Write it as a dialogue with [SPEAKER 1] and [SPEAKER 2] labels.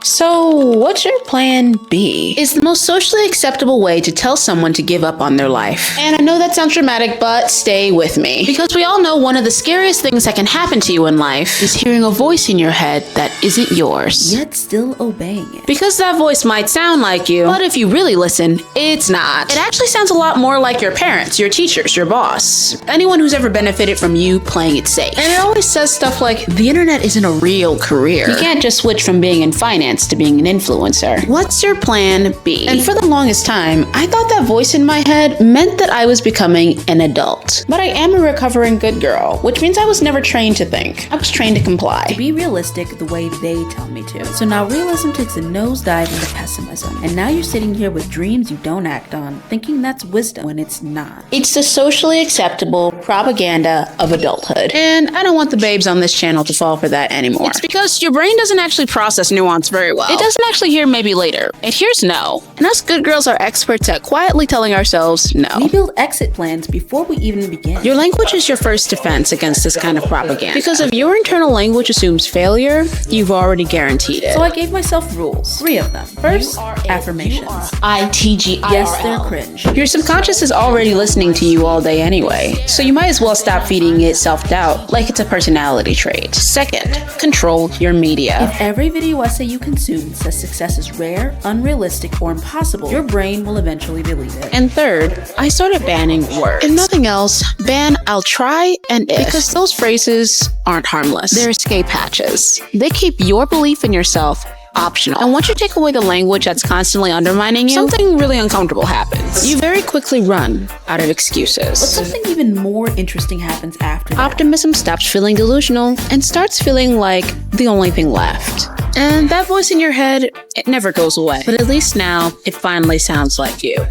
[SPEAKER 1] So, what's your plan B? It's the most socially acceptable way to tell someone to give up on their life. And I know that sounds dramatic, but stay with me. Because we all know one of the scariest things that can happen to you in life is hearing a voice in your head that isn't yours.
[SPEAKER 2] Yet still obeying it.
[SPEAKER 1] Because that voice might sound like you, but if you really listen, it's not. It actually sounds a lot more like your parents, your teachers, your boss, anyone who's ever benefited from you playing it safe. And it always says stuff like, the internet isn't a real career. You can't just switch from being in finance to being an influencer. What's your plan B? And for the longest time, I thought that voice in my head meant that I was becoming an adult. But I am a recovering good girl, which means I was never trained to think. I was trained to comply.
[SPEAKER 2] To be realistic the way they tell me to. So now realism takes a nosedive into pessimism. And now you're sitting here with dreams you don't act on, thinking that's wisdom when it's not.
[SPEAKER 1] It's the socially acceptable propaganda of adulthood. And I don't want the babes on this channel to fall for that anymore. It's because your brain doesn't actually process nuance very well. It doesn't actually hear maybe later. It hears no. And us good girls are experts at quietly telling ourselves no.
[SPEAKER 2] We build exit plans before we even begin.
[SPEAKER 1] Your language is your first defense against this kind of propaganda. Because if your internal language assumes failure, you've already guaranteed it.
[SPEAKER 2] So I gave myself rules. 3 of them. First, affirmations.
[SPEAKER 1] ITGIRL.
[SPEAKER 2] Yes, they're cringe.
[SPEAKER 1] Your subconscious is already listening to you all day anyway, so you might as well stop feeding it self-doubt like it's a personality trait. Second, control your media.
[SPEAKER 2] If every video essay you consume says success is rare, unrealistic, or impossible, your brain will eventually believe it.
[SPEAKER 1] And third, I started banning words. If nothing else, ban I'll try and if. Because those phrases aren't harmless. They're escape hatches. They keep your belief in yourself optional. And once you take away the language that's constantly undermining you, something really uncomfortable happens. You very quickly run out of excuses.
[SPEAKER 2] But something even more interesting happens after that.
[SPEAKER 1] Optimism stops feeling delusional and starts feeling like the only thing left. And that voice in your head, it never goes away. But at least now, it finally sounds like you.